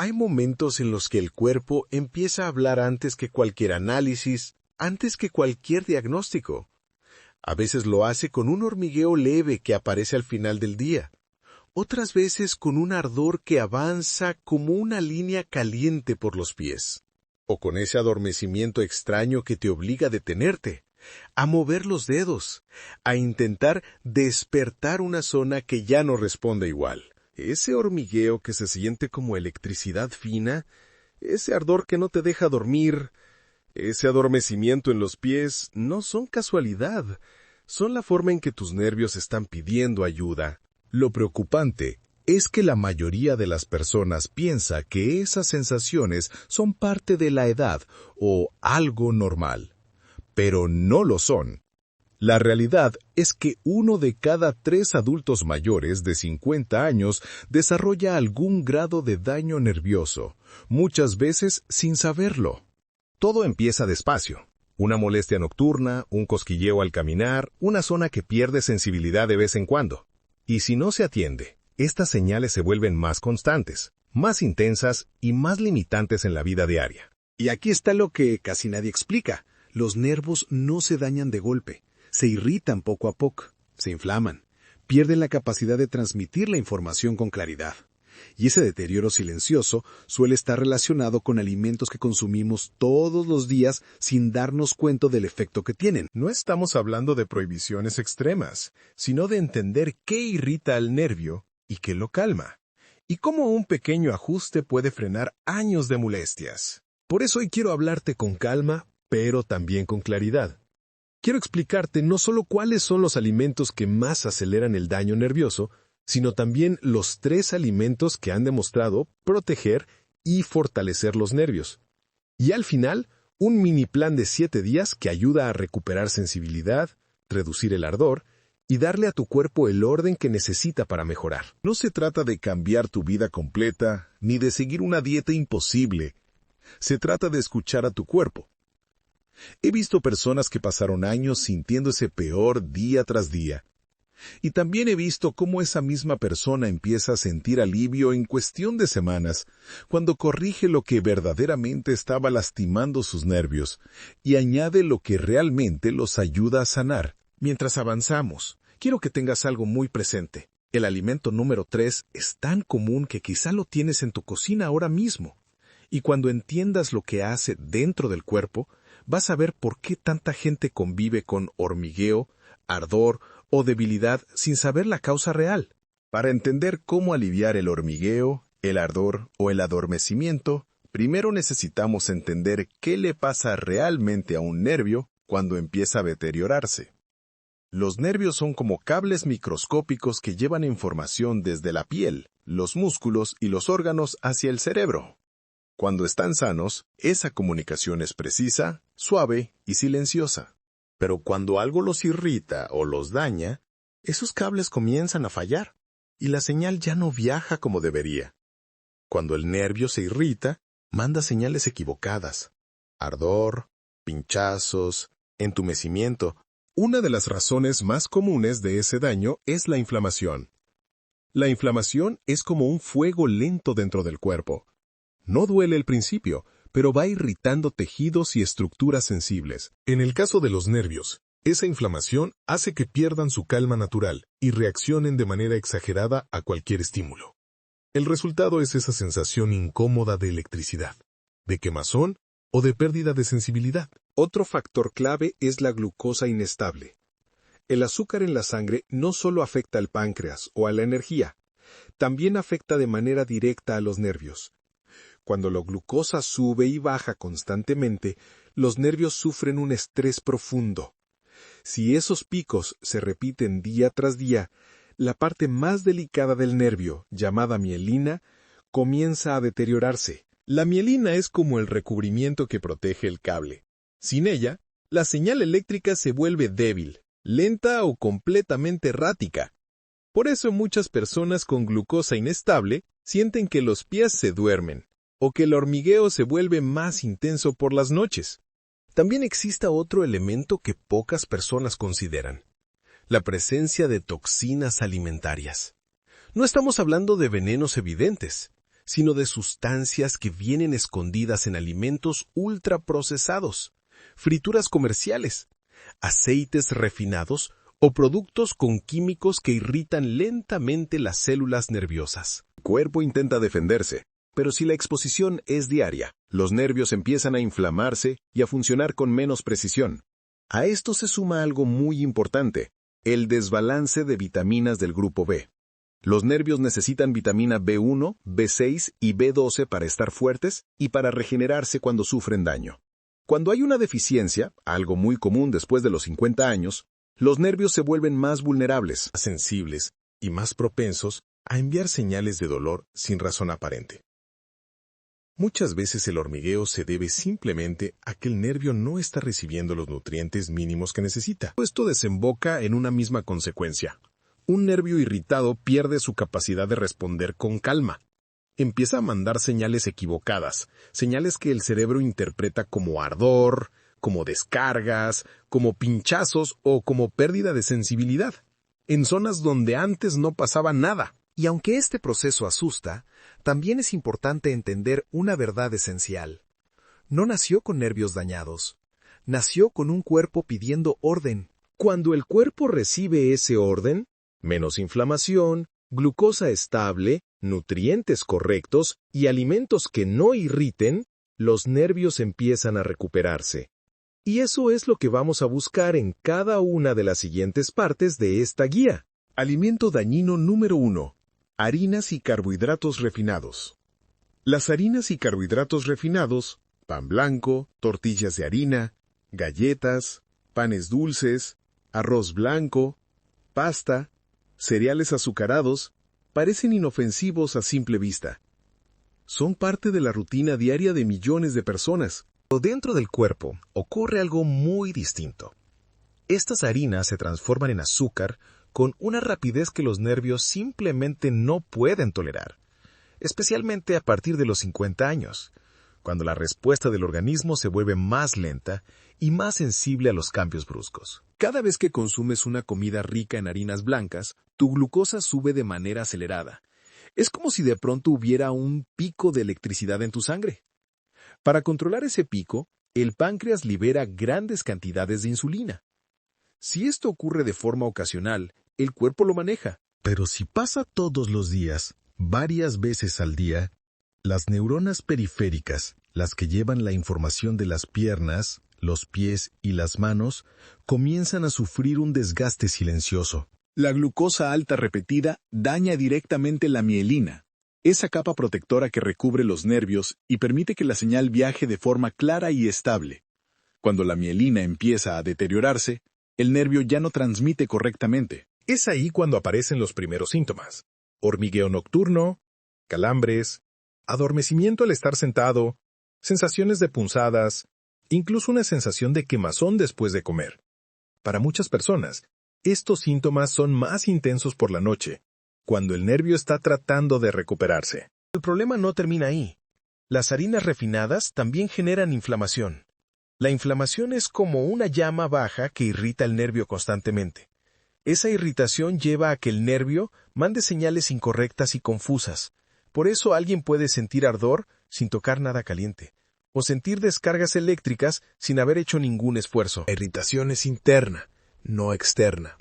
Hay momentos en los que el cuerpo empieza a hablar antes que cualquier análisis, antes que cualquier diagnóstico. A veces lo hace con un hormigueo leve que aparece al final del día. Otras veces con un ardor que avanza como una línea caliente por los pies. O con ese adormecimiento extraño que te obliga a detenerte, a mover los dedos, a intentar despertar una zona que ya no responde igual. Ese hormigueo que se siente como electricidad fina, ese ardor que no te deja dormir, ese adormecimiento en los pies, no son casualidad, son la forma en que tus nervios están pidiendo ayuda. Lo preocupante es que la mayoría de las personas piensa que esas sensaciones son parte de la edad o algo normal, pero no lo son. La realidad es que 1 de cada 3 adultos mayores de 50 años desarrolla algún grado de daño nervioso, muchas veces sin saberlo. Todo empieza despacio. Una molestia nocturna, un cosquilleo al caminar, una zona que pierde sensibilidad de vez en cuando. Y si no se atiende, estas señales se vuelven más constantes, más intensas y más limitantes en la vida diaria. Y aquí está lo que casi nadie explica. Los nervios no se dañan de golpe. Se irritan poco a poco, se inflaman, pierden la capacidad de transmitir la información con claridad. Y ese deterioro silencioso suele estar relacionado con alimentos que consumimos todos los días sin darnos cuenta del efecto que tienen. No estamos hablando de prohibiciones extremas, sino de entender qué irrita al nervio y qué lo calma, y cómo un pequeño ajuste puede frenar años de molestias. Por eso hoy quiero hablarte con calma, pero también con claridad. Quiero explicarte no solo cuáles son los alimentos que más aceleran el daño nervioso, sino también los 3 alimentos que han demostrado proteger y fortalecer los nervios. Y al final, un mini plan de 7 días que ayuda a recuperar sensibilidad, reducir el ardor y darle a tu cuerpo el orden que necesita para mejorar. No se trata de cambiar tu vida completa, ni de seguir una dieta imposible. Se trata de escuchar a tu cuerpo. He visto personas que pasaron años sintiéndose peor día tras día. Y también he visto cómo esa misma persona empieza a sentir alivio en cuestión de semanas, cuando corrige lo que verdaderamente estaba lastimando sus nervios y añade lo que realmente los ayuda a sanar. Mientras avanzamos, quiero que tengas algo muy presente. El alimento número 3 es tan común que quizá lo tienes en tu cocina ahora mismo. Y cuando entiendas lo que hace dentro del cuerpo, vas a ver por qué tanta gente convive con hormigueo, ardor o debilidad sin saber la causa real. Para entender cómo aliviar el hormigueo, el ardor o el adormecimiento, primero necesitamos entender qué le pasa realmente a un nervio cuando empieza a deteriorarse. Los nervios son como cables microscópicos que llevan información desde la piel, los músculos y los órganos hacia el cerebro. Cuando están sanos, esa comunicación es precisa, suave y silenciosa. Pero cuando algo los irrita o los daña, esos cables comienzan a fallar, y la señal ya no viaja como debería. Cuando el nervio se irrita, manda señales equivocadas. Ardor, pinchazos, entumecimiento. Una de las razones más comunes de ese daño es la inflamación. La inflamación es como un fuego lento dentro del cuerpo. No duele al principio, pero va irritando tejidos y estructuras sensibles. En el caso de los nervios, esa inflamación hace que pierdan su calma natural y reaccionen de manera exagerada a cualquier estímulo. El resultado es esa sensación incómoda de electricidad, de quemazón o de pérdida de sensibilidad. Otro factor clave es la glucosa inestable. El azúcar en la sangre no solo afecta al páncreas o a la energía, también afecta de manera directa a los nervios. Cuando la glucosa sube y baja constantemente, los nervios sufren un estrés profundo. Si esos picos se repiten día tras día, la parte más delicada del nervio, llamada mielina, comienza a deteriorarse. La mielina es como el recubrimiento que protege el cable. Sin ella, la señal eléctrica se vuelve débil, lenta o completamente errática. Por eso muchas personas con glucosa inestable sienten que los pies se duermen, o que el hormigueo se vuelve más intenso por las noches. También existe otro elemento que pocas personas consideran: la presencia de toxinas alimentarias. No estamos hablando de venenos evidentes, sino de sustancias que vienen escondidas en alimentos ultraprocesados, frituras comerciales, aceites refinados o productos con químicos que irritan lentamente las células nerviosas. El cuerpo intenta defenderse, pero si la exposición es diaria, los nervios empiezan a inflamarse y a funcionar con menos precisión. A esto se suma algo muy importante, el desbalance de vitaminas del grupo B. Los nervios necesitan vitamina B1, B6 y B12 para estar fuertes y para regenerarse cuando sufren daño. Cuando hay una deficiencia, algo muy común después de los 50 años, los nervios se vuelven más vulnerables, Más sensibles y más propensos a enviar señales de dolor sin razón aparente. Muchas veces el hormigueo se debe simplemente a que el nervio no está recibiendo los nutrientes mínimos que necesita. Esto desemboca en una misma consecuencia. Un nervio irritado pierde su capacidad de responder con calma. Empieza a mandar señales equivocadas, señales que el cerebro interpreta como ardor, como descargas, como pinchazos o como pérdida de sensibilidad, en zonas donde antes no pasaba nada. Y aunque este proceso asusta, también es importante entender una verdad esencial. No nació con nervios dañados. Nació con un cuerpo pidiendo orden. Cuando el cuerpo recibe ese orden, menos inflamación, glucosa estable, nutrientes correctos y alimentos que no irriten, los nervios empiezan a recuperarse. Y eso es lo que vamos a buscar en cada una de las siguientes partes de esta guía. Alimento dañino número 1. Harinas y carbohidratos refinados. Las harinas y carbohidratos refinados, pan blanco, tortillas de harina, galletas, panes dulces, arroz blanco, pasta, cereales azucarados, parecen inofensivos a simple vista. Son parte de la rutina diaria de millones de personas. Pero dentro del cuerpo ocurre algo muy distinto. Estas harinas se transforman en azúcar con una rapidez que los nervios simplemente no pueden tolerar, especialmente a partir de los 50 años, cuando la respuesta del organismo se vuelve más lenta y más sensible a los cambios bruscos. Cada vez que consumes una comida rica en harinas blancas, tu glucosa sube de manera acelerada. Es como si de pronto hubiera un pico de electricidad en tu sangre. Para controlar ese pico, el páncreas libera grandes cantidades de insulina. Si esto ocurre de forma ocasional, el cuerpo lo maneja. Pero si pasa todos los días, varias veces al día, las neuronas periféricas, las que llevan la información de las piernas, los pies y las manos, comienzan a sufrir un desgaste silencioso. La glucosa alta repetida daña directamente la mielina, esa capa protectora que recubre los nervios y permite que la señal viaje de forma clara y estable. Cuando la mielina empieza a deteriorarse, el nervio ya no transmite correctamente. Es ahí cuando aparecen los primeros síntomas: hormigueo nocturno, calambres, adormecimiento al estar sentado, sensaciones de punzadas, incluso una sensación de quemazón después de comer. Para muchas personas, estos síntomas son más intensos por la noche, cuando el nervio está tratando de recuperarse. El problema no termina ahí. Las harinas refinadas también generan inflamación. La inflamación es como una llama baja que irrita el nervio constantemente. Esa irritación lleva a que el nervio mande señales incorrectas y confusas. Por eso alguien puede sentir ardor sin tocar nada caliente, o sentir descargas eléctricas sin haber hecho ningún esfuerzo. La irritación es interna, no externa.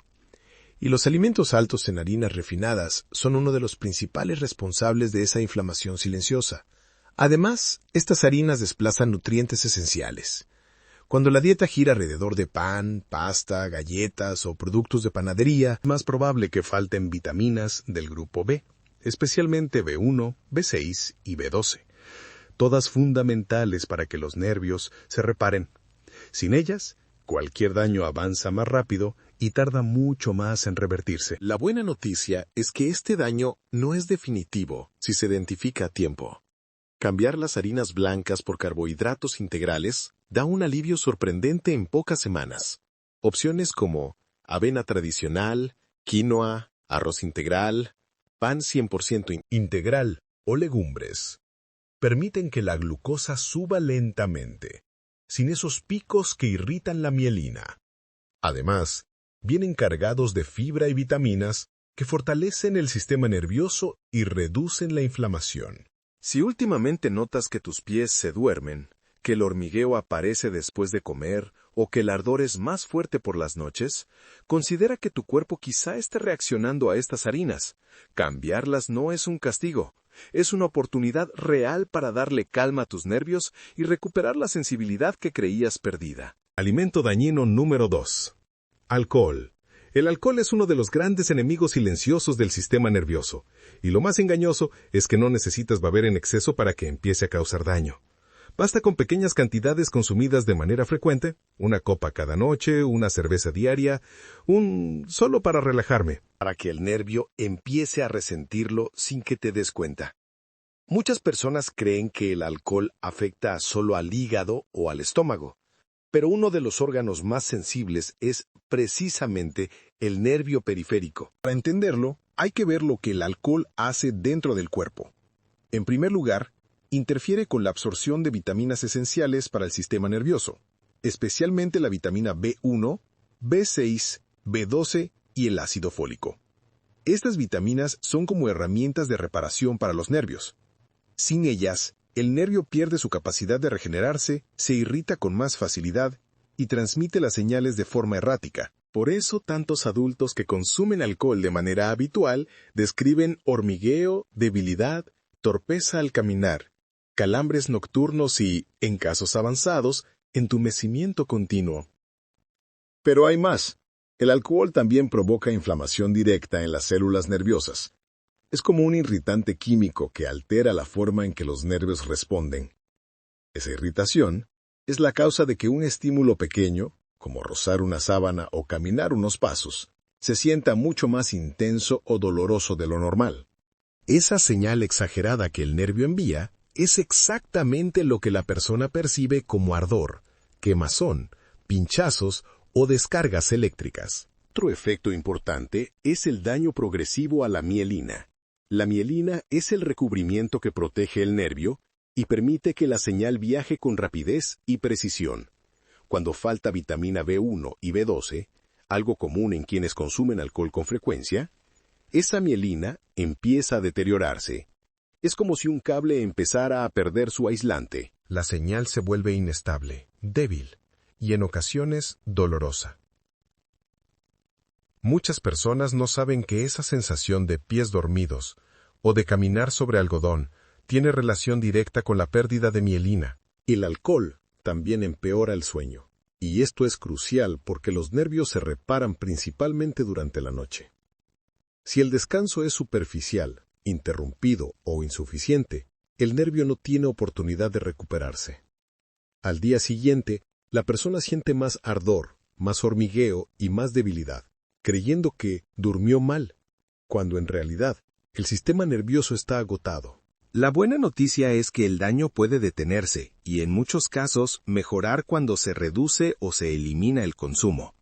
Y los alimentos altos en harinas refinadas son uno de los principales responsables de esa inflamación silenciosa. Además, estas harinas desplazan nutrientes esenciales. Cuando la dieta gira alrededor de pan, pasta, galletas o productos de panadería, es más probable que falten vitaminas del grupo B, especialmente B1, B6 y B12, todas fundamentales para que los nervios se reparen. Sin ellas, cualquier daño avanza más rápido y tarda mucho más en revertirse. La buena noticia es que este daño no es definitivo si se identifica a tiempo. Cambiar las harinas blancas por carbohidratos integrales da un alivio sorprendente en pocas semanas. Opciones como avena tradicional, quinoa, arroz integral, pan 100% integral o legumbres permiten que la glucosa suba lentamente, sin esos picos que irritan la mielina. Además, vienen cargados de fibra y vitaminas que fortalecen el sistema nervioso y reducen la inflamación. Si últimamente notas que tus pies se duermen, que el hormigueo aparece después de comer o que el ardor es más fuerte por las noches, considera que tu cuerpo quizá esté reaccionando a estas harinas. Cambiarlas no es un castigo, es una oportunidad real para darle calma a tus nervios y recuperar la sensibilidad que creías perdida. Alimento dañino número 2. Alcohol. El alcohol es uno de los grandes enemigos silenciosos del sistema nervioso, y lo más engañoso es que no necesitas beber en exceso para que empiece a causar daño. Basta con pequeñas cantidades consumidas de manera frecuente, una copa cada noche, una cerveza diaria, solo para relajarme, Para que el nervio empiece a resentirlo sin que te des cuenta. Muchas personas creen que el alcohol afecta solo al hígado o al estómago, pero uno de los órganos más sensibles es precisamente el nervio periférico. Para entenderlo, hay que ver lo que el alcohol hace dentro del cuerpo. En primer lugar, interfiere con la absorción de vitaminas esenciales para el sistema nervioso, especialmente la vitamina B1, B6, B12 y el ácido fólico. Estas vitaminas son como herramientas de reparación para los nervios. Sin ellas, el nervio pierde su capacidad de regenerarse, se irrita con más facilidad y transmite las señales de forma errática. Por eso, tantos adultos que consumen alcohol de manera habitual describen hormigueo, debilidad, torpeza al caminar, calambres nocturnos y, en casos avanzados, entumecimiento continuo. Pero hay más. El alcohol también provoca inflamación directa en las células nerviosas. Es como un irritante químico que altera la forma en que los nervios responden. Esa irritación es la causa de que un estímulo pequeño, como rozar una sábana o caminar unos pasos, se sienta mucho más intenso o doloroso de lo normal. Esa señal exagerada que el nervio envía es exactamente lo que la persona percibe como ardor, quemazón, pinchazos o descargas eléctricas. Otro efecto importante es el daño progresivo a la mielina. La mielina es el recubrimiento que protege el nervio y permite que la señal viaje con rapidez y precisión. Cuando falta vitamina B1 y B12, algo común en quienes consumen alcohol con frecuencia, esa mielina empieza a deteriorarse. Es como si un cable empezara a perder su aislante. La señal se vuelve inestable, débil y en ocasiones dolorosa. Muchas personas no saben que esa sensación de pies dormidos o de caminar sobre algodón tiene relación directa con la pérdida de mielina. El alcohol también empeora el sueño, y esto es crucial porque los nervios se reparan principalmente durante la noche. Si el descanso es superficial, interrumpido o insuficiente, el nervio no tiene oportunidad de recuperarse. Al día siguiente, la persona siente más ardor, más hormigueo y más debilidad, creyendo que durmió mal, cuando en realidad el sistema nervioso está agotado. La buena noticia es que el daño puede detenerse y en muchos casos mejorar cuando se reduce o se elimina el consumo.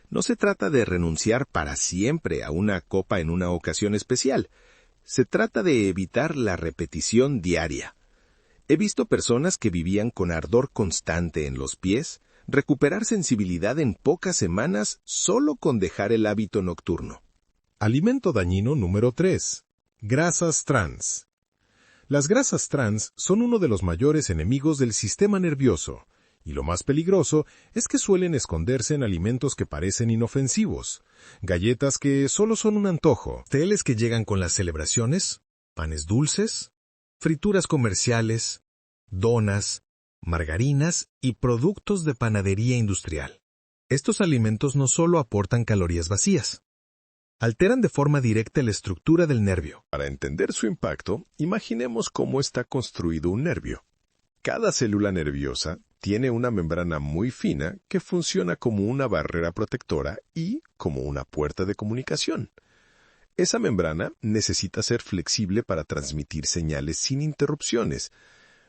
No se trata de renunciar para siempre a una copa en una ocasión especial. Se trata de evitar la repetición diaria. He visto personas que vivían con ardor constante en los pies recuperar sensibilidad en pocas semanas solo con dejar el hábito nocturno. Alimento dañino número 3. Grasas trans. Las grasas trans son uno de los mayores enemigos del sistema nervioso, y lo más peligroso es que suelen esconderse en alimentos que parecen inofensivos, galletas que solo son un antojo, pasteles que llegan con las celebraciones, panes dulces, frituras comerciales, donas, margarinas y productos de panadería industrial. Estos alimentos no solo aportan calorías vacías, alteran de forma directa la estructura del nervio. Para entender su impacto, imaginemos cómo está construido un nervio. Cada célula nerviosa tiene una membrana muy fina que funciona como una barrera protectora y como una puerta de comunicación. Esa membrana necesita ser flexible para transmitir señales sin interrupciones,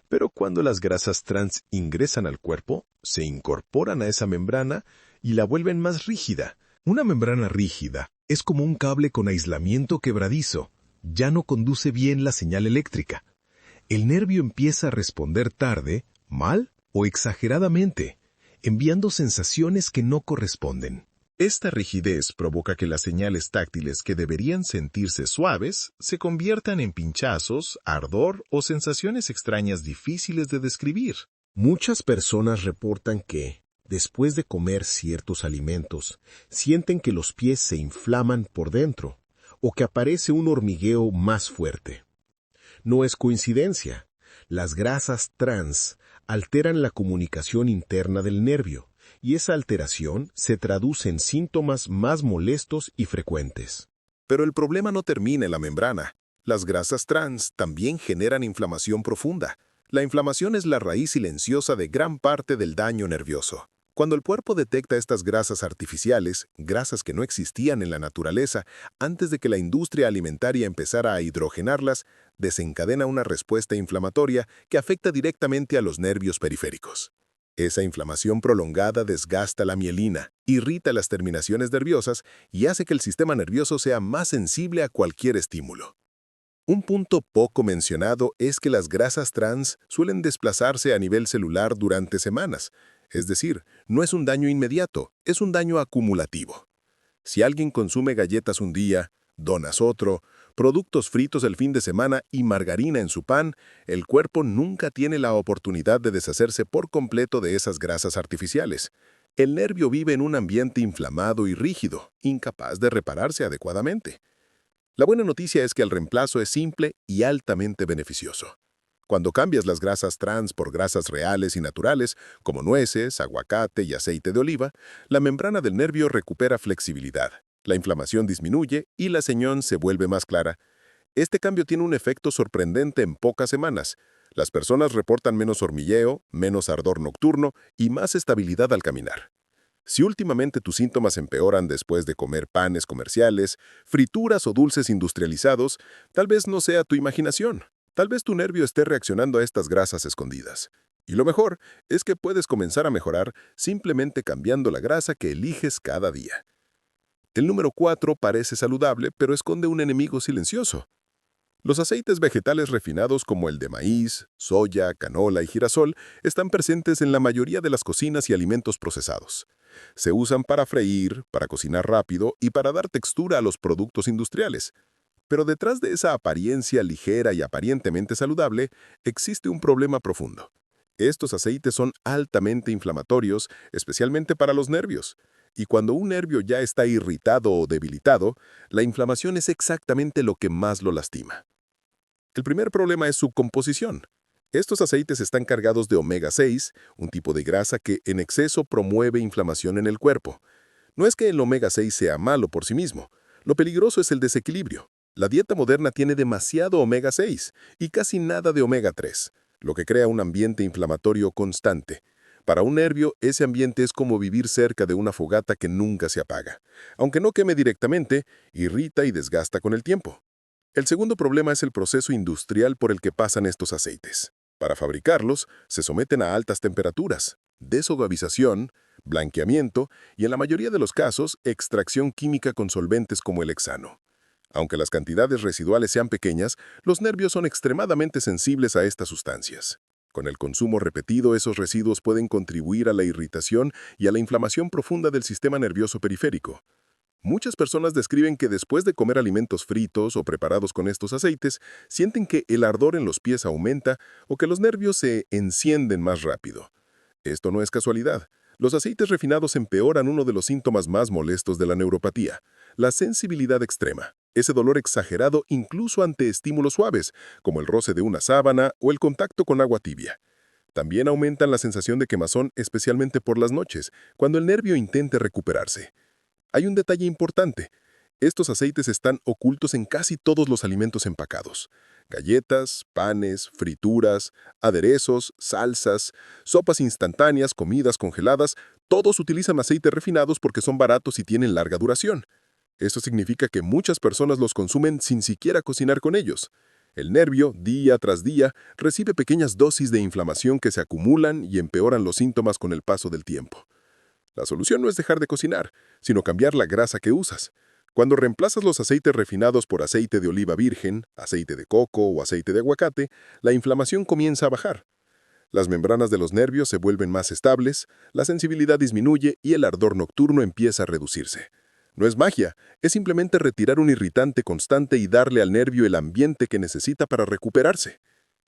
pero cuando las grasas trans ingresan al cuerpo, se incorporan a esa membrana y la vuelven más rígida. Una membrana rígida es como un cable con aislamiento quebradizo. Ya no conduce bien la señal eléctrica. El nervio empieza a responder tarde, mal o exageradamente, enviando sensaciones que no corresponden. Esta rigidez provoca que las señales táctiles que deberían sentirse suaves se conviertan en pinchazos, ardor o sensaciones extrañas difíciles de describir. Muchas personas reportan que, después de comer ciertos alimentos, sienten que los pies se inflaman por dentro o que aparece un hormigueo más fuerte. No es coincidencia. Las grasas trans alteran la comunicación interna del nervio, y esa alteración se traduce en síntomas más molestos y frecuentes. Pero el problema no termina en la membrana. Las grasas trans también generan inflamación profunda. La inflamación es la raíz silenciosa de gran parte del daño nervioso. Cuando el cuerpo detecta estas grasas artificiales, grasas que no existían en la naturaleza, antes de que la industria alimentaria empezara a hidrogenarlas, desencadena una respuesta inflamatoria que afecta directamente a los nervios periféricos. Esa inflamación prolongada desgasta la mielina, irrita las terminaciones nerviosas y hace que el sistema nervioso sea más sensible a cualquier estímulo. Un punto poco mencionado es que las grasas trans suelen desplazarse a nivel celular durante semanas. Es decir, no es un daño inmediato, es un daño acumulativo. Si alguien consume galletas un día, donas otro, productos fritos el fin de semana y margarina en su pan, el cuerpo nunca tiene la oportunidad de deshacerse por completo de esas grasas artificiales. El nervio vive en un ambiente inflamado y rígido, incapaz de repararse adecuadamente. La buena noticia es que el reemplazo es simple y altamente beneficioso. Cuando cambias las grasas trans por grasas reales y naturales, como nueces, aguacate y aceite de oliva, la membrana del nervio recupera flexibilidad, la inflamación disminuye y la señal se vuelve más clara. Este cambio tiene un efecto sorprendente en pocas semanas. Las personas reportan menos hormigueo, menos ardor nocturno y más estabilidad al caminar. Si últimamente tus síntomas empeoran después de comer panes comerciales, frituras o dulces industrializados, tal vez no sea tu imaginación. Tal vez tu nervio esté reaccionando a estas grasas escondidas. Y lo mejor es que puedes comenzar a mejorar simplemente cambiando la grasa que eliges cada día. El número 4 parece saludable, pero esconde un enemigo silencioso. Los aceites vegetales refinados como el de maíz, soya, canola y girasol están presentes en la mayoría de las cocinas y alimentos procesados. Se usan para freír, para cocinar rápido y para dar textura a los productos industriales. Pero detrás de esa apariencia ligera y aparentemente saludable, existe un problema profundo. Estos aceites son altamente inflamatorios, especialmente para los nervios. Y cuando un nervio ya está irritado o debilitado, la inflamación es exactamente lo que más lo lastima. El primer problema es su composición. Estos aceites están cargados de omega 6, un tipo de grasa que en exceso promueve inflamación en el cuerpo. No es que el omega 6 sea malo por sí mismo. Lo peligroso es el desequilibrio. La dieta moderna tiene demasiado omega 6 y casi nada de omega 3, lo que crea un ambiente inflamatorio constante. Para un nervio, ese ambiente es como vivir cerca de una fogata que nunca se apaga. Aunque no queme directamente, irrita y desgasta con el tiempo. El segundo problema es el proceso industrial por el que pasan estos aceites. Para fabricarlos, se someten a altas temperaturas, desuavización, blanqueamiento y, en la mayoría de los casos, extracción química con solventes como el hexano. Aunque las cantidades residuales sean pequeñas, los nervios son extremadamente sensibles a estas sustancias. Con el consumo repetido, esos residuos pueden contribuir a la irritación y a la inflamación profunda del sistema nervioso periférico. Muchas personas describen que después de comer alimentos fritos o preparados con estos aceites, sienten que el ardor en los pies aumenta o que los nervios se encienden más rápido. Esto no es casualidad. Los aceites refinados empeoran uno de los síntomas más molestos de la neuropatía, la sensibilidad extrema. Ese dolor exagerado incluso ante estímulos suaves, como el roce de una sábana o el contacto con agua tibia. También aumentan la sensación de quemazón, especialmente por las noches, cuando el nervio intente recuperarse. Hay un detalle importante. Estos aceites están ocultos en casi todos los alimentos empacados. Galletas, panes, frituras, aderezos, salsas, sopas instantáneas, comidas congeladas, todos utilizan aceites refinados porque son baratos y tienen larga duración. Esto significa que muchas personas los consumen sin siquiera cocinar con ellos. El nervio, día tras día, recibe pequeñas dosis de inflamación que se acumulan y empeoran los síntomas con el paso del tiempo. La solución no es dejar de cocinar, sino cambiar la grasa que usas. Cuando reemplazas los aceites refinados por aceite de oliva virgen, aceite de coco o aceite de aguacate, la inflamación comienza a bajar. Las membranas de los nervios se vuelven más estables, la sensibilidad disminuye y el ardor nocturno empieza a reducirse. No es magia, es simplemente retirar un irritante constante y darle al nervio el ambiente que necesita para recuperarse.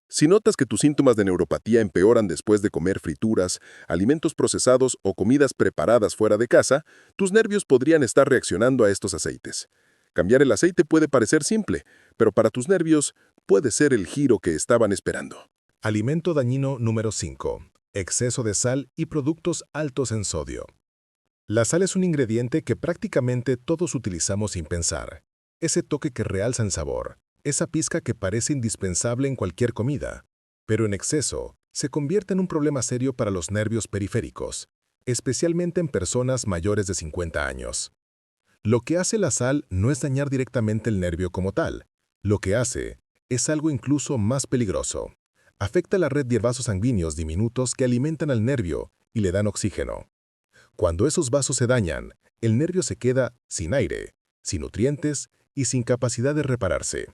Si notas que tus síntomas de neuropatía empeoran después de comer frituras, alimentos procesados o comidas preparadas fuera de casa, tus nervios podrían estar reaccionando a estos aceites. Cambiar el aceite puede parecer simple, pero para tus nervios puede ser el giro que estaban esperando. Alimento dañino número 5. Exceso de sal y productos altos en sodio. La sal es un ingrediente que prácticamente todos utilizamos sin pensar. Ese toque que realza el sabor, esa pizca que parece indispensable en cualquier comida. Pero en exceso, se convierte en un problema serio para los nervios periféricos, especialmente en personas mayores de 50 años. Lo que hace la sal no es dañar directamente el nervio como tal. Lo que hace es algo incluso más peligroso. Afecta la red de vasos sanguíneos diminutos que alimentan al nervio y le dan oxígeno. Cuando esos vasos se dañan, el nervio se queda sin aire, sin nutrientes y sin capacidad de repararse.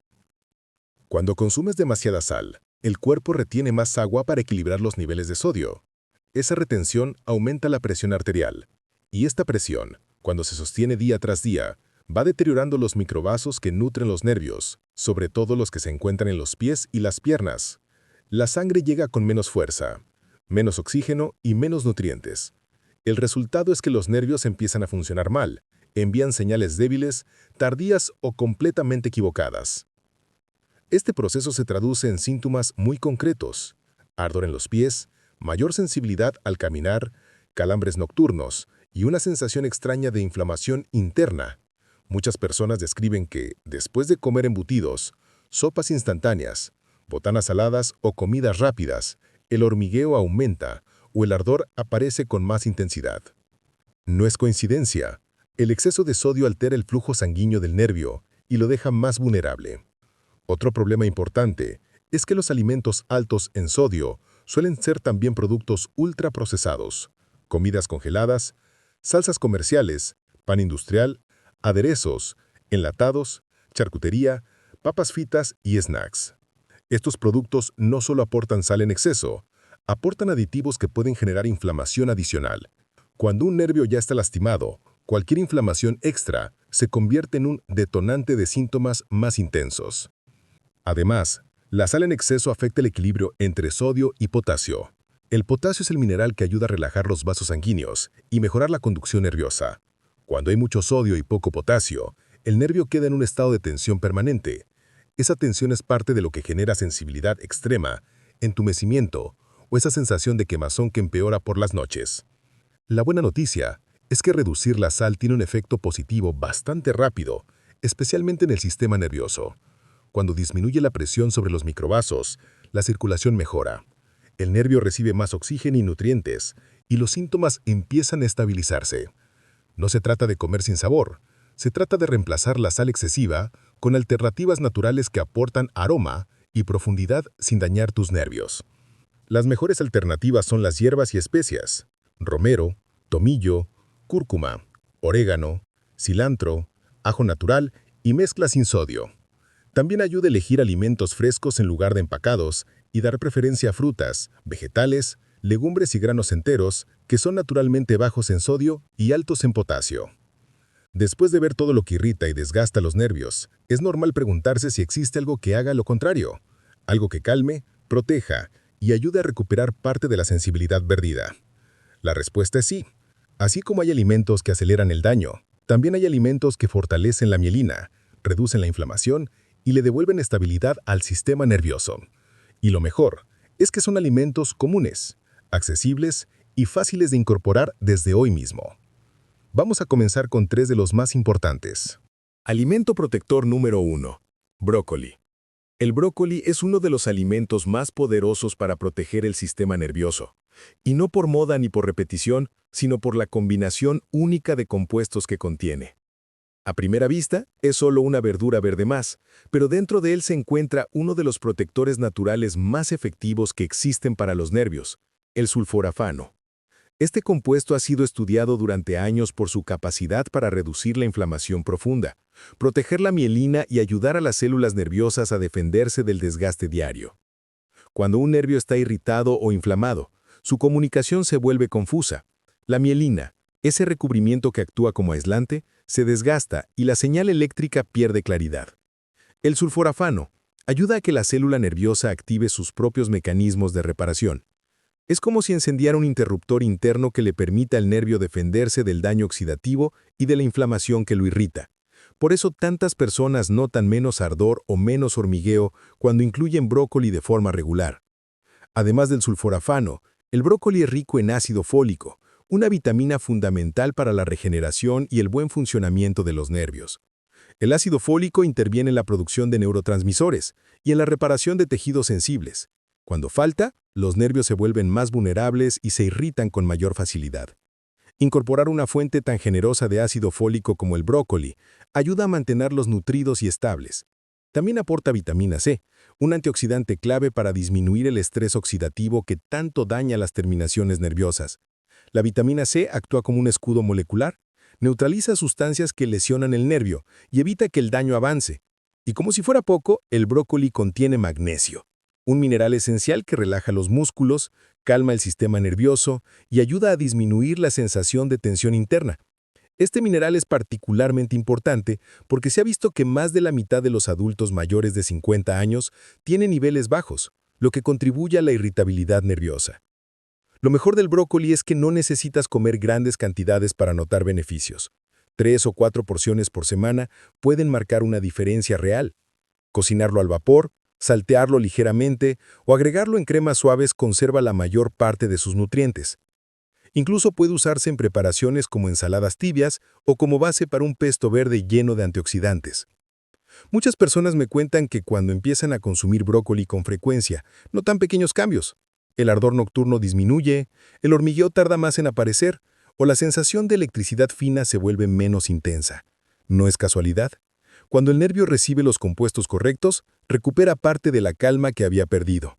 Cuando consumes demasiada sal, el cuerpo retiene más agua para equilibrar los niveles de sodio. Esa retención aumenta la presión arterial, y esta presión, cuando se sostiene día tras día, va deteriorando los microvasos que nutren los nervios, sobre todo los que se encuentran en los pies y las piernas. La sangre llega con menos fuerza, menos oxígeno y menos nutrientes. El resultado es que los nervios empiezan a funcionar mal, envían señales débiles, tardías o completamente equivocadas. Este proceso se traduce en síntomas muy concretos: ardor en los pies, mayor sensibilidad al caminar, calambres nocturnos y una sensación extraña de inflamación interna. Muchas personas describen que, después de comer embutidos, sopas instantáneas, botanas saladas o comidas rápidas, el hormigueo aumenta o el ardor aparece con más intensidad. No es coincidencia. El exceso de sodio altera el flujo sanguíneo del nervio y lo deja más vulnerable. Otro problema importante es que los alimentos altos en sodio suelen ser también productos ultraprocesados, comidas congeladas, salsas comerciales, pan industrial, aderezos, enlatados, charcutería, papas fritas y snacks. Estos productos no solo aportan sal en exceso, aportan aditivos que pueden generar inflamación adicional. Cuando un nervio ya está lastimado, cualquier inflamación extra se convierte en un detonante de síntomas más intensos. Además, la sal en exceso afecta el equilibrio entre sodio y potasio. El potasio es el mineral que ayuda a relajar los vasos sanguíneos y mejorar la conducción nerviosa. Cuando hay mucho sodio y poco potasio, el nervio queda en un estado de tensión permanente. Esa tensión es parte de lo que genera sensibilidad extrema, entumecimiento o esa sensación de quemazón que empeora por las noches. La buena noticia es que reducir la sal tiene un efecto positivo bastante rápido, especialmente en el sistema nervioso. Cuando disminuye la presión sobre los microvasos, la circulación mejora. El nervio recibe más oxígeno y nutrientes, y los síntomas empiezan a estabilizarse. No se trata de comer sin sabor, se trata de reemplazar la sal excesiva con alternativas naturales que aportan aroma y profundidad sin dañar tus nervios. Las mejores alternativas son las hierbas y especias: romero, tomillo, cúrcuma, orégano, cilantro, ajo natural y mezcla sin sodio. También ayuda a elegir alimentos frescos en lugar de empacados y dar preferencia a frutas, vegetales, legumbres y granos enteros que son naturalmente bajos en sodio y altos en potasio. Después de ver todo lo que irrita y desgasta los nervios, es normal preguntarse si existe algo que haga lo contrario, algo que calme, proteja y ayude a recuperar parte de la sensibilidad perdida. La respuesta es sí. Así como hay alimentos que aceleran el daño, también hay alimentos que fortalecen la mielina, reducen la inflamación y le devuelven estabilidad al sistema nervioso. Y lo mejor es que son alimentos comunes, accesibles y fáciles de incorporar desde hoy mismo. Vamos a comenzar con 3 de los más importantes. Alimento protector número 1. Brócoli. El brócoli es uno de los alimentos más poderosos para proteger el sistema nervioso. Y no por moda ni por repetición, sino por la combinación única de compuestos que contiene. A primera vista, es solo una verdura verde más, pero dentro de él se encuentra uno de los protectores naturales más efectivos que existen para los nervios, el sulforafano. Este compuesto ha sido estudiado durante años por su capacidad para reducir la inflamación profunda, proteger la mielina y ayudar a las células nerviosas a defenderse del desgaste diario. Cuando un nervio está irritado o inflamado, su comunicación se vuelve confusa. La mielina, ese recubrimiento que actúa como aislante, se desgasta y la señal eléctrica pierde claridad. El sulforafano ayuda a que la célula nerviosa active sus propios mecanismos de reparación. Es como si encendiera un interruptor interno que le permita al nervio defenderse del daño oxidativo y de la inflamación que lo irrita. Por eso tantas personas notan menos ardor o menos hormigueo cuando incluyen brócoli de forma regular. Además del sulforafano, el brócoli es rico en ácido fólico, una vitamina fundamental para la regeneración y el buen funcionamiento de los nervios. El ácido fólico interviene en la producción de neurotransmisores y en la reparación de tejidos sensibles. Cuando falta, los nervios se vuelven más vulnerables y se irritan con mayor facilidad. Incorporar una fuente tan generosa de ácido fólico como el brócoli ayuda a mantenerlos nutridos y estables. También aporta vitamina C, un antioxidante clave para disminuir el estrés oxidativo que tanto daña las terminaciones nerviosas. La vitamina C actúa como un escudo molecular, neutraliza sustancias que lesionan el nervio y evita que el daño avance. Y como si fuera poco, el brócoli contiene magnesio, un mineral esencial que relaja los músculos, calma el sistema nervioso y ayuda a disminuir la sensación de tensión interna. Este mineral es particularmente importante porque se ha visto que más de la mitad de los adultos mayores de 50 años tienen niveles bajos, lo que contribuye a la irritabilidad nerviosa. Lo mejor del brócoli es que no necesitas comer grandes cantidades para notar beneficios. 3 o 4 porciones por semana pueden marcar una diferencia real. Cocinarlo al vapor, saltearlo ligeramente o agregarlo en cremas suaves conserva la mayor parte de sus nutrientes. Incluso puede usarse en preparaciones como ensaladas tibias o como base para un pesto verde lleno de antioxidantes. Muchas personas me cuentan que cuando empiezan a consumir brócoli con frecuencia, notan pequeños cambios. El ardor nocturno disminuye, el hormigueo tarda más en aparecer, o la sensación de electricidad fina se vuelve menos intensa. ¿No es casualidad? Cuando el nervio recibe los compuestos correctos, recupera parte de la calma que había perdido.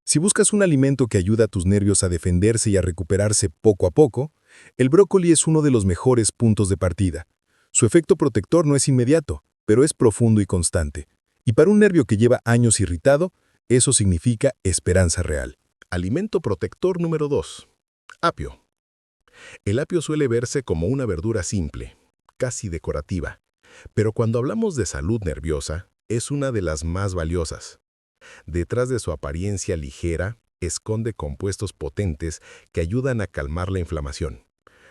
Si buscas un alimento que ayuda a tus nervios a defenderse y a recuperarse poco a poco, el brócoli es uno de los mejores puntos de partida. Su efecto protector no es inmediato, pero es profundo y constante. Y para un nervio que lleva años irritado, eso significa esperanza real. Alimento protector número 2. Apio. El apio suele verse como una verdura simple, casi decorativa, pero cuando hablamos de salud nerviosa, es una de las más valiosas. Detrás de su apariencia ligera, esconde compuestos potentes que ayudan a calmar la inflamación,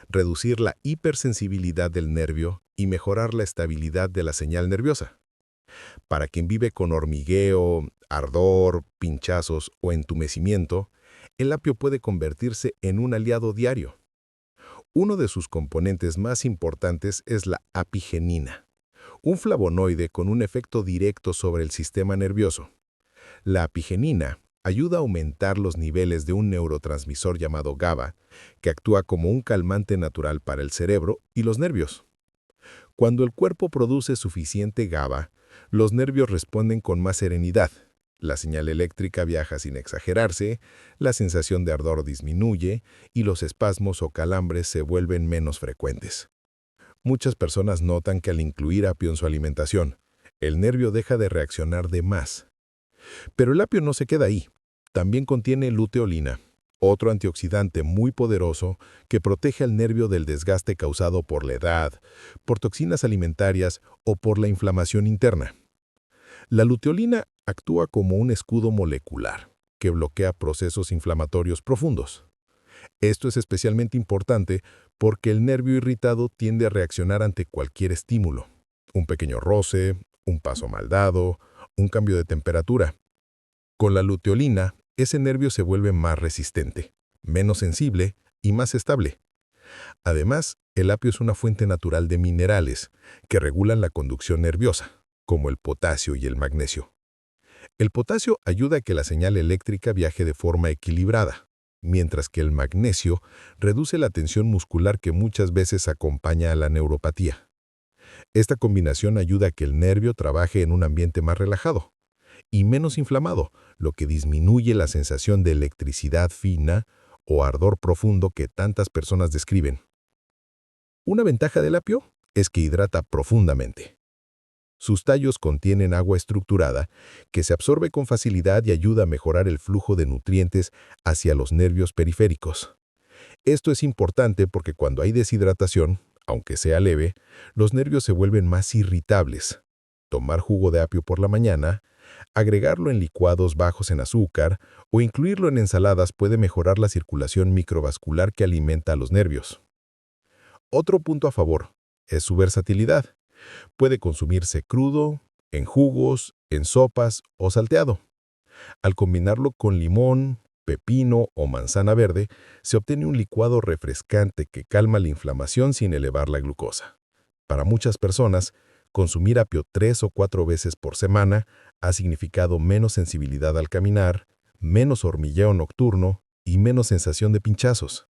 reducir la hipersensibilidad del nervio y mejorar la estabilidad de la señal nerviosa. Para quien vive con hormigueo, ardor, pinchazos o entumecimiento, el apio puede convertirse en un aliado diario. Uno de sus componentes más importantes es la apigenina, un flavonoide con un efecto directo sobre el sistema nervioso. La apigenina ayuda a aumentar los niveles de un neurotransmisor llamado GABA, que actúa como un calmante natural para el cerebro y los nervios. Cuando el cuerpo produce suficiente GABA, los nervios responden con más serenidad. La señal eléctrica viaja sin exagerarse, la sensación de ardor disminuye y los espasmos o calambres se vuelven menos frecuentes. Muchas personas notan que al incluir apio en su alimentación, el nervio deja de reaccionar de más. Pero el apio no se queda ahí. También contiene luteolina, otro antioxidante muy poderoso que protege al nervio del desgaste causado por la edad, por toxinas alimentarias o por la inflamación interna. La luteolina actúa como un escudo molecular que bloquea procesos inflamatorios profundos. Esto es especialmente importante porque el nervio irritado tiende a reaccionar ante cualquier estímulo. Un pequeño roce, un paso mal dado, un cambio de temperatura. Con la luteolina, ese nervio se vuelve más resistente, menos sensible y más estable. Además, el apio es una fuente natural de minerales que regulan la conducción nerviosa, como el potasio y el magnesio. El potasio ayuda a que la señal eléctrica viaje de forma equilibrada, mientras que el magnesio reduce la tensión muscular que muchas veces acompaña a la neuropatía. Esta combinación ayuda a que el nervio trabaje en un ambiente más relajado y menos inflamado, lo que disminuye la sensación de electricidad fina o ardor profundo que tantas personas describen. Una ventaja del apio es que hidrata profundamente. Sus tallos contienen agua estructurada que se absorbe con facilidad y ayuda a mejorar el flujo de nutrientes hacia los nervios periféricos. Esto es importante porque cuando hay deshidratación, aunque sea leve, los nervios se vuelven más irritables. Tomar jugo de apio por la mañana, agregarlo en licuados bajos en azúcar o incluirlo en ensaladas puede mejorar la circulación microvascular que alimenta a los nervios. Otro punto a favor es su versatilidad. Puede consumirse crudo, en jugos, en sopas o salteado. Al combinarlo con limón, pepino o manzana verde, se obtiene un licuado refrescante que calma la inflamación sin elevar la glucosa. Para muchas personas, consumir apio 3 o 4 veces por semana ha significado menos sensibilidad al caminar, menos hormigueo nocturno y menos sensación de pinchazos.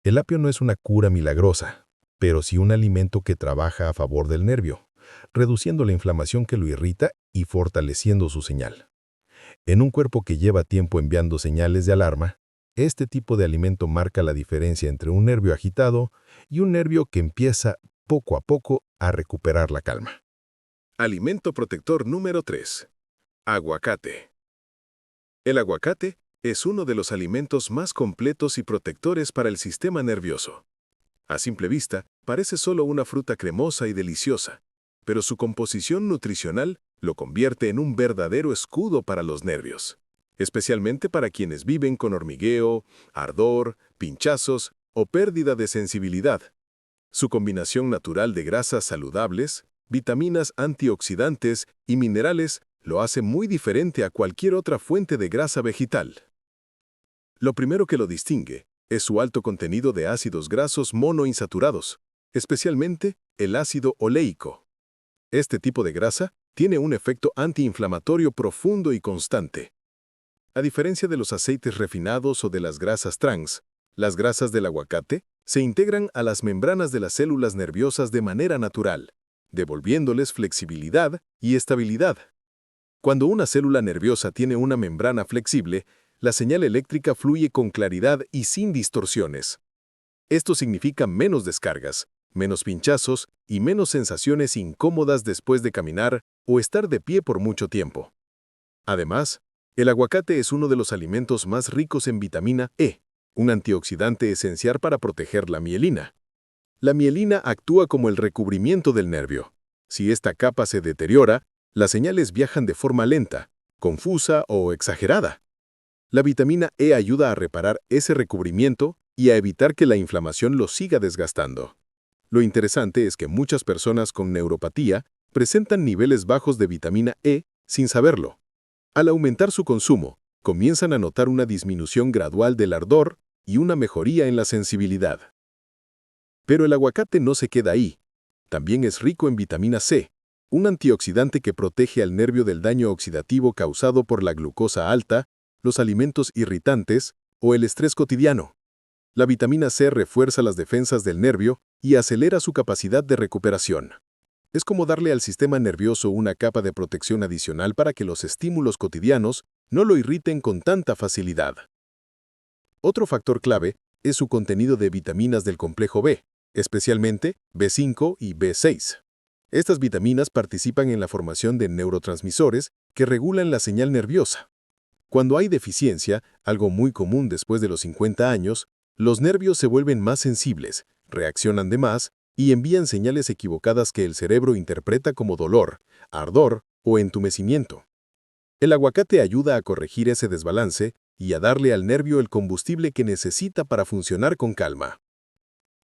El apio no es una cura milagrosa, pero sí un alimento que trabaja a favor del nervio, reduciendo la inflamación que lo irrita y fortaleciendo su señal. En un cuerpo que lleva tiempo enviando señales de alarma, este tipo de alimento marca la diferencia entre un nervio agitado y un nervio que empieza poco a poco a recuperar la calma. Alimento protector número 3. Aguacate. El aguacate es uno de los alimentos más completos y protectores para el sistema nervioso. A simple vista, parece solo una fruta cremosa y deliciosa, pero su composición nutricional lo convierte en un verdadero escudo para los nervios, especialmente para quienes viven con hormigueo, ardor, pinchazos o pérdida de sensibilidad. Su combinación natural de grasas saludables, vitaminas antioxidantes y minerales lo hace muy diferente a cualquier otra fuente de grasa vegetal. Lo primero que lo distingue es su alto contenido de ácidos grasos monoinsaturados, especialmente el ácido oleico. Este tipo de grasa tiene un efecto antiinflamatorio profundo y constante. A diferencia de los aceites refinados o de las grasas trans, las grasas del aguacate se integran a las membranas de las células nerviosas de manera natural, devolviéndoles flexibilidad y estabilidad. Cuando una célula nerviosa tiene una membrana flexible, la señal eléctrica fluye con claridad y sin distorsiones. Esto significa menos descargas, menos pinchazos y menos sensaciones incómodas después de caminar o estar de pie por mucho tiempo. Además, el aguacate es uno de los alimentos más ricos en vitamina E, un antioxidante esencial para proteger la mielina. La mielina actúa como el recubrimiento del nervio. Si esta capa se deteriora, las señales viajan de forma lenta, confusa o exagerada. La vitamina E ayuda a reparar ese recubrimiento y a evitar que la inflamación lo siga desgastando. Lo interesante es que muchas personas con neuropatía presentan niveles bajos de vitamina E sin saberlo. Al aumentar su consumo, comienzan a notar una disminución gradual del ardor y una mejoría en la sensibilidad. Pero el aguacate no se queda ahí. También es rico en vitamina C, un antioxidante que protege al nervio del daño oxidativo causado por la glucosa alta, los alimentos irritantes o el estrés cotidiano. La vitamina C refuerza las defensas del nervio y acelera su capacidad de recuperación. Es como darle al sistema nervioso una capa de protección adicional para que los estímulos cotidianos no lo irriten con tanta facilidad. Otro factor clave es su contenido de vitaminas del complejo B, especialmente B5 y B6. Estas vitaminas participan en la formación de neurotransmisores que regulan la señal nerviosa. Cuando hay deficiencia, algo muy común después de los 50 años, los nervios se vuelven más sensibles, reaccionan de más y envían señales equivocadas que el cerebro interpreta como dolor, ardor o entumecimiento. El aguacate ayuda a corregir ese desbalance y a darle al nervio el combustible que necesita para funcionar con calma.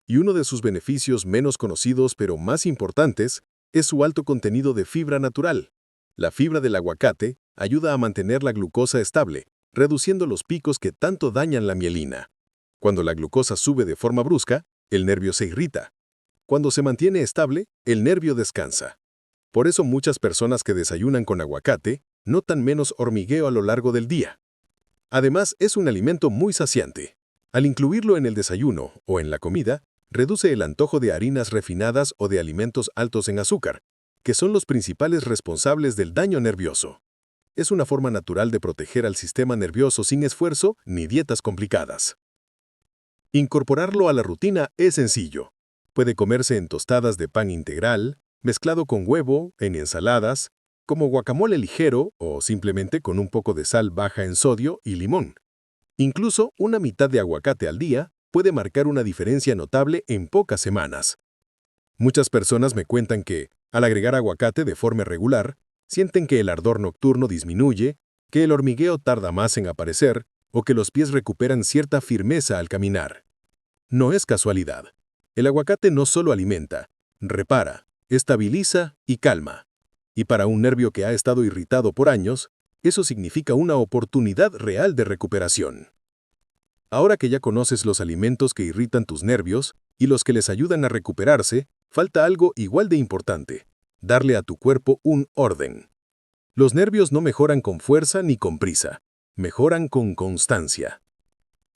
Y uno de sus beneficios menos conocidos pero más importantes es su alto contenido de fibra natural. La fibra del aguacate ayuda a mantener la glucosa estable, reduciendo los picos que tanto dañan la mielina. Cuando la glucosa sube de forma brusca, el nervio se irrita. Cuando se mantiene estable, el nervio descansa. Por eso muchas personas que desayunan con aguacate notan menos hormigueo a lo largo del día. Además, es un alimento muy saciante. Al incluirlo en el desayuno o en la comida, reduce el antojo de harinas refinadas o de alimentos altos en azúcar, que son los principales responsables del daño nervioso. Es una forma natural de proteger al sistema nervioso sin esfuerzo ni dietas complicadas. Incorporarlo a la rutina es sencillo. Puede comerse en tostadas de pan integral, mezclado con huevo, en ensaladas, como guacamole ligero o simplemente con un poco de sal baja en sodio y limón. Incluso una mitad de aguacate al día puede marcar una diferencia notable en pocas semanas. Muchas personas me cuentan que, al agregar aguacate de forma regular, sienten que el ardor nocturno disminuye, que el hormigueo tarda más en aparecer o que los pies recuperan cierta firmeza al caminar. No es casualidad. El aguacate no solo alimenta, repara, estabiliza y calma. Y para un nervio que ha estado irritado por años, eso significa una oportunidad real de recuperación. Ahora que ya conoces los alimentos que irritan tus nervios y los que les ayudan a recuperarse, falta algo igual de importante: darle a tu cuerpo un orden. Los nervios no mejoran con fuerza ni con prisa, mejoran con constancia.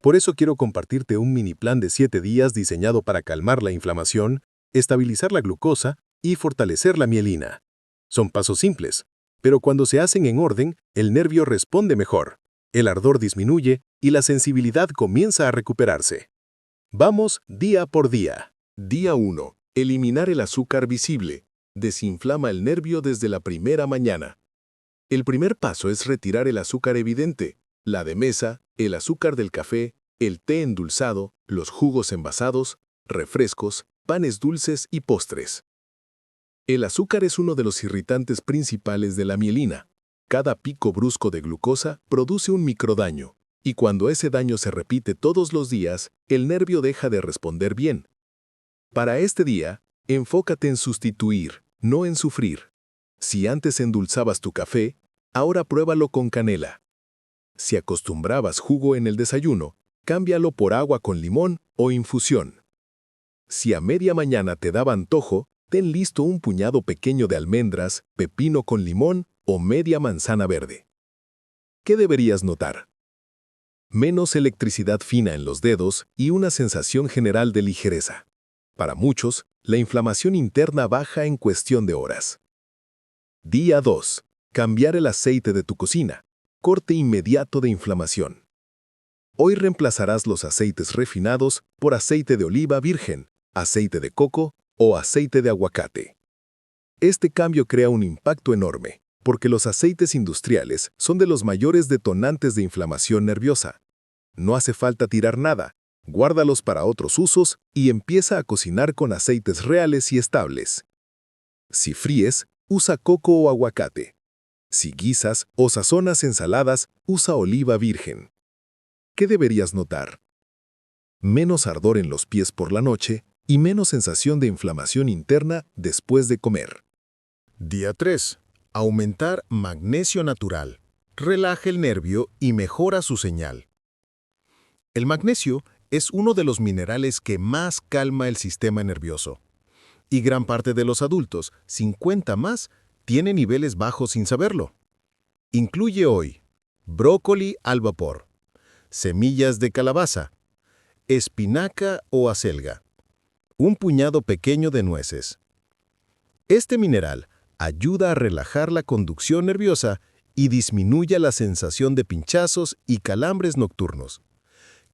Por eso quiero compartirte un mini plan de 7 días diseñado para calmar la inflamación, estabilizar la glucosa y fortalecer la mielina. Son pasos simples, pero cuando se hacen en orden, el nervio responde mejor, el ardor disminuye y la sensibilidad comienza a recuperarse. Vamos día por día. Día 1. Eliminar el azúcar visible. Desinflama el nervio desde la primera mañana. El primer paso es retirar el azúcar evidente, la de mesa, el azúcar del café, el té endulzado, los jugos envasados, refrescos, panes dulces y postres. El azúcar es uno de los irritantes principales de la mielina. Cada pico brusco de glucosa produce un microdaño, y cuando ese daño se repite todos los días, el nervio deja de responder bien. Para este día, enfócate en sustituir, no en sufrir. Si antes endulzabas tu café, ahora pruébalo con canela. Si acostumbrabas jugo en el desayuno, cámbialo por agua con limón o infusión. Si a media mañana te daba antojo, ten listo un puñado pequeño de almendras, pepino con limón o media manzana verde. ¿Qué deberías notar? Menos electricidad fina en los dedos y una sensación general de ligereza. Para muchos, la inflamación interna baja en cuestión de horas. Día 2. Cambiar el aceite de tu cocina. Corte inmediato de inflamación. Hoy reemplazarás los aceites refinados por aceite de oliva virgen, aceite de coco o aceite de aguacate. Este cambio crea un impacto enorme, porque los aceites industriales son de los mayores detonantes de inflamación nerviosa. No hace falta tirar nada, guárdalos para otros usos y empieza a cocinar con aceites reales y estables. Si fríes, usa coco o aguacate. Si guisas o sazonas ensaladas, usa oliva virgen. ¿Qué deberías notar? Menos ardor en los pies por la noche y menos sensación de inflamación interna después de comer. Día 3. Aumentar magnesio natural. Relaja el nervio y mejora su señal. El magnesio es uno de los minerales que más calma el sistema nervioso. Y gran parte de los adultos, 50 más, tiene niveles bajos sin saberlo. Incluye hoy brócoli al vapor, semillas de calabaza, espinaca o acelga, un puñado pequeño de nueces. Este mineral ayuda a relajar la conducción nerviosa y disminuye la sensación de pinchazos y calambres nocturnos.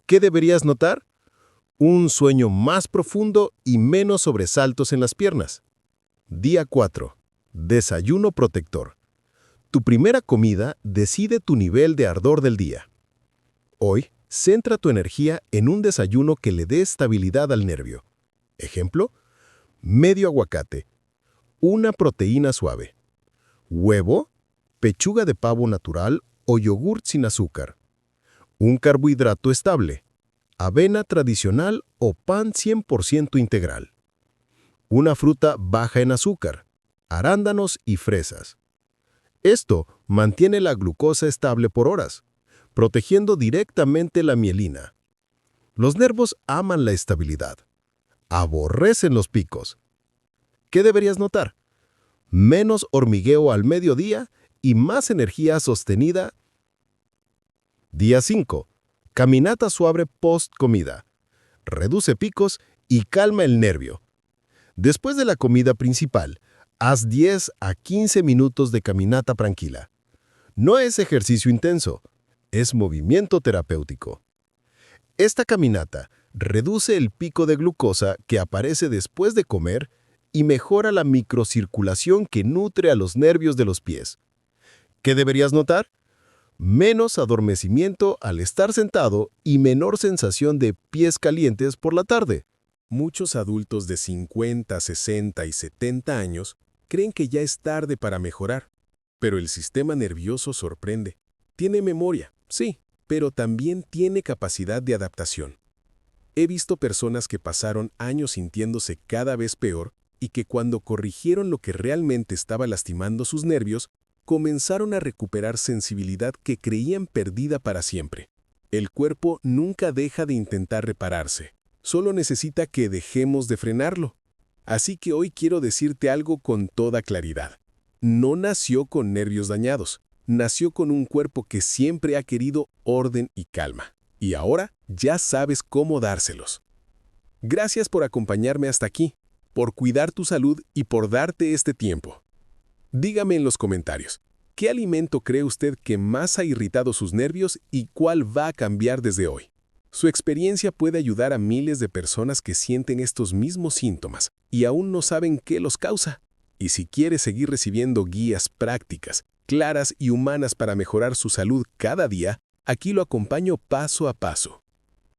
¿Qué deberías notar? Un sueño más profundo y menos sobresaltos en las piernas. Día 4. Desayuno protector. Tu primera comida decide tu nivel de ardor del día. Hoy, centra tu energía en un desayuno que le dé estabilidad al nervio. Ejemplo, medio aguacate, una proteína suave, huevo, pechuga de pavo natural o yogurt sin azúcar, un carbohidrato estable, avena tradicional o pan 100% integral, una fruta baja en azúcar, arándanos y fresas. Esto mantiene la glucosa estable por horas, protegiendo directamente la mielina. Los nervios aman la estabilidad. Aborrecen los picos. ¿Qué deberías notar? Menos hormigueo al mediodía y más energía sostenida. Día 5. Caminata suave post-comida. Reduce picos y calma el nervio. Después de la comida principal, haz 10 a 15 minutos de caminata tranquila. No es ejercicio intenso, es movimiento terapéutico. Esta caminata reduce el pico de glucosa que aparece después de comer y mejora la microcirculación que nutre a los nervios de los pies. ¿Qué deberías notar? Menos adormecimiento al estar sentado y menor sensación de pies calientes por la tarde. Muchos adultos de 50, 60 y 70 años creen que ya es tarde para mejorar, pero el sistema nervioso sorprende. Tiene memoria, sí, pero también tiene capacidad de adaptación. He visto personas que pasaron años sintiéndose cada vez peor y que cuando corrigieron lo que realmente estaba lastimando sus nervios, comenzaron a recuperar sensibilidad que creían perdida para siempre. El cuerpo nunca deja de intentar repararse, solo necesita que dejemos de frenarlo. Así que hoy quiero decirte algo con toda claridad. No nació con nervios dañados, nació con un cuerpo que siempre ha querido orden y calma. Y ahora ya sabes cómo dárselos. Gracias por acompañarme hasta aquí, por cuidar tu salud y por darte este tiempo. Dígame en los comentarios, ¿qué alimento cree usted que más ha irritado sus nervios y cuál va a cambiar desde hoy? Su experiencia puede ayudar a miles de personas que sienten estos mismos síntomas y aún no saben qué los causa. Y si quiere seguir recibiendo guías prácticas, claras y humanas para mejorar su salud cada día, aquí lo acompaño paso a paso.